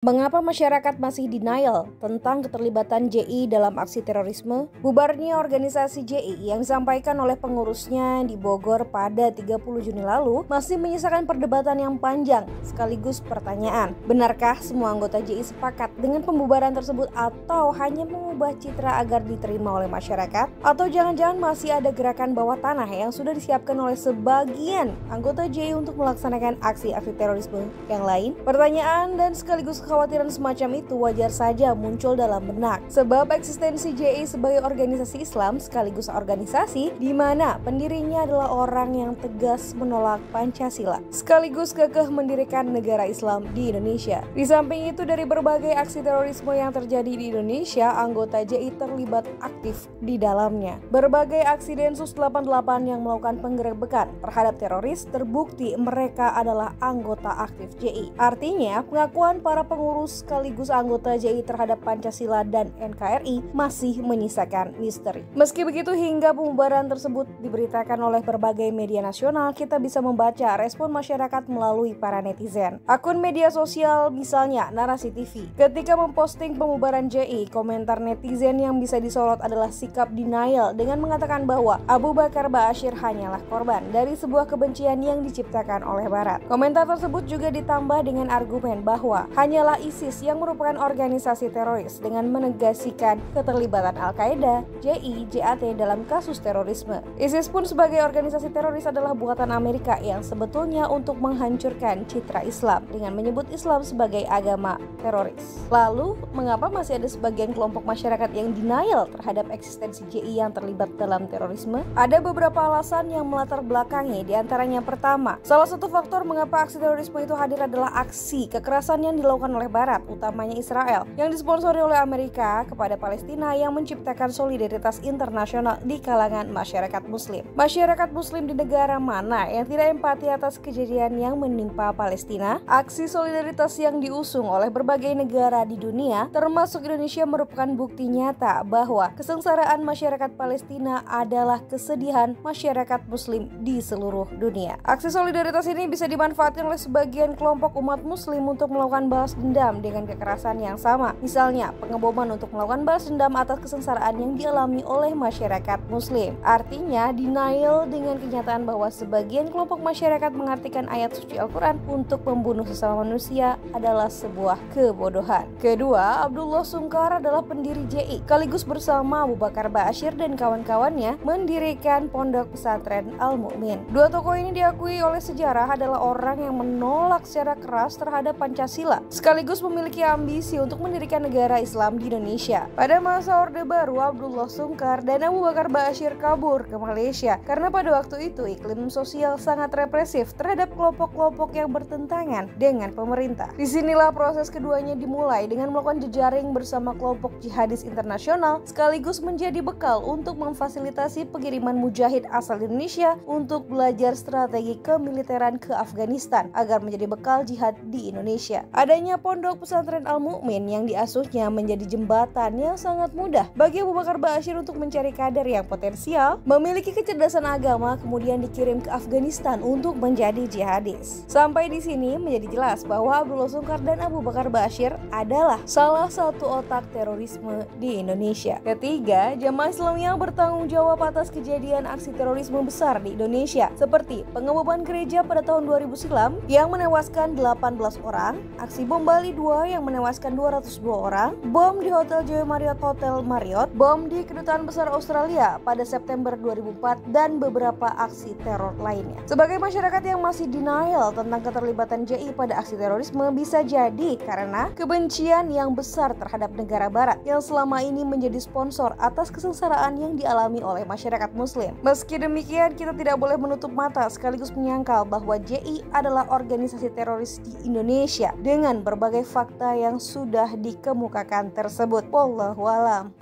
Mengapa masyarakat masih denial tentang keterlibatan JI dalam aksi terorisme? Bubarnya organisasi JI yang disampaikan oleh pengurusnya di Bogor pada 30 Juni lalu masih menyisakan perdebatan yang panjang sekaligus pertanyaan. Benarkah semua anggota JI sepakat dengan pembubaran tersebut atau hanya mengubah citra agar diterima oleh masyarakat? Atau jangan-jangan masih ada gerakan bawah tanah yang sudah disiapkan oleh sebagian anggota JI untuk melaksanakan aksi-aksi terorisme yang lain? Pertanyaan dan sekaligus kekhawatiran semacam itu wajar saja muncul dalam benak, sebab eksistensi JI sebagai organisasi Islam sekaligus organisasi di mana pendirinya adalah orang yang tegas menolak Pancasila, sekaligus kekeh mendirikan negara Islam di Indonesia. Di samping itu, dari berbagai aksi terorisme yang terjadi di Indonesia, anggota JI terlibat aktif di dalamnya. Berbagai aksi Densus 88 yang melakukan penggerebekan terhadap teroris terbukti mereka adalah anggota aktif JI. Artinya, pengakuan para pengurus sekaligus anggota JI terhadap Pancasila dan NKRI masih menyisakan misteri. Meski begitu, hingga pembubaran tersebut diberitakan oleh berbagai media nasional, kita bisa membaca respon masyarakat melalui para netizen. Akun media sosial misalnya Narasi TV, ketika memposting pembubaran JI, komentar netizen yang bisa disorot adalah sikap denial dengan mengatakan bahwa Abu Bakar Ba'asyir hanyalah korban dari sebuah kebencian yang diciptakan oleh Barat. Komentar tersebut juga ditambah dengan argumen bahwa hanyalah ISIS yang merupakan organisasi teroris dengan menegasikan keterlibatan Al-Qaeda, JI, JAT dalam kasus terorisme. ISIS pun sebagai organisasi teroris adalah buatan Amerika yang sebetulnya untuk menghancurkan citra Islam dengan menyebut Islam sebagai agama teroris. Lalu, mengapa masih ada sebagian kelompok masyarakat yang denial terhadap eksistensi JI yang terlibat dalam terorisme? Ada beberapa alasan yang melatar belakangi, diantaranya pertama, salah satu faktor mengapa aksi terorisme itu hadir adalah aksi kekerasan yang dilakukan oleh Barat, utamanya Israel, yang disponsori oleh Amerika kepada Palestina yang menciptakan solidaritas internasional di kalangan masyarakat Muslim. Masyarakat Muslim di negara mana yang tidak empati atas kejadian yang menimpa Palestina? Aksi solidaritas yang diusung oleh berbagai negara di dunia, termasuk Indonesia, merupakan bukti nyata bahwa kesengsaraan masyarakat Palestina adalah kesedihan masyarakat Muslim di seluruh dunia. Aksi solidaritas ini bisa dimanfaatkan oleh sebagian kelompok umat Muslim untuk melakukan balas dendam dengan kekerasan yang sama. Misalnya, pengeboman untuk melakukan balas dendam atas kesengsaraan yang dialami oleh masyarakat Muslim. Artinya, denial dengan kenyataan bahwa sebagian kelompok masyarakat mengartikan ayat suci Al-Quran untuk membunuh sesama manusia adalah sebuah kebodohan. Kedua, Abdullah Sungkar adalah pendiri JI, sekaligus bersama Abu Bakar Ba'asyir dan kawan-kawannya mendirikan Pondok Pesantren Al-Mu'min. Dua tokoh ini diakui oleh sejarah adalah orang yang menolak secara keras terhadap Pancasila, sekaligus memiliki ambisi untuk mendirikan negara Islam di Indonesia. Pada masa Orde Baru, Abdullah Sungkar dan Abu Bakar Ba'asyir kabur ke Malaysia karena pada waktu itu iklim sosial sangat represif terhadap kelompok-kelompok yang bertentangan dengan pemerintah. Disinilah proses keduanya dimulai dengan melakukan jejaring bersama kelompok jihadis internasional, sekaligus menjadi bekal untuk memfasilitasi pengiriman mujahid asal Indonesia untuk belajar strategi kemiliteran ke Afghanistan agar menjadi bekal jihad di Indonesia. Adanya Pondok Pesantren Al-Mu'min yang diasuhnya menjadi jembatan yang sangat mudah bagi Abu Bakar Ba'asyir untuk mencari kader yang potensial, memiliki kecerdasan agama, kemudian dikirim ke Afghanistan untuk menjadi jihadis. Sampai di sini menjadi jelas bahwa Abdullah Sungkar dan Abu Bakar Ba'asyir adalah salah satu otak terorisme di Indonesia. Ketiga, jamaah Islam yang bertanggung jawab atas kejadian aksi terorisme besar di Indonesia, seperti pengeboman gereja pada tahun 2000 silam yang menewaskan 18 orang, aksi bom Bali 2 yang menewaskan 202 orang, bom di Hotel Joy Marriott, bom di Kedutaan Besar Australia pada September 2004, dan beberapa aksi teror lainnya. Sebagai masyarakat yang masih denial tentang keterlibatan JI pada aksi terorisme, bisa jadi karena kebencian yang besar terhadap negara Barat yang selama ini menjadi sponsor atas kesengsaraan yang dialami oleh masyarakat Muslim. Meski demikian, kita tidak boleh menutup mata sekaligus menyangkal bahwa JI adalah organisasi teroris di Indonesia dengan berbagai fakta yang sudah dikemukakan tersebut. Wallahu a'lam.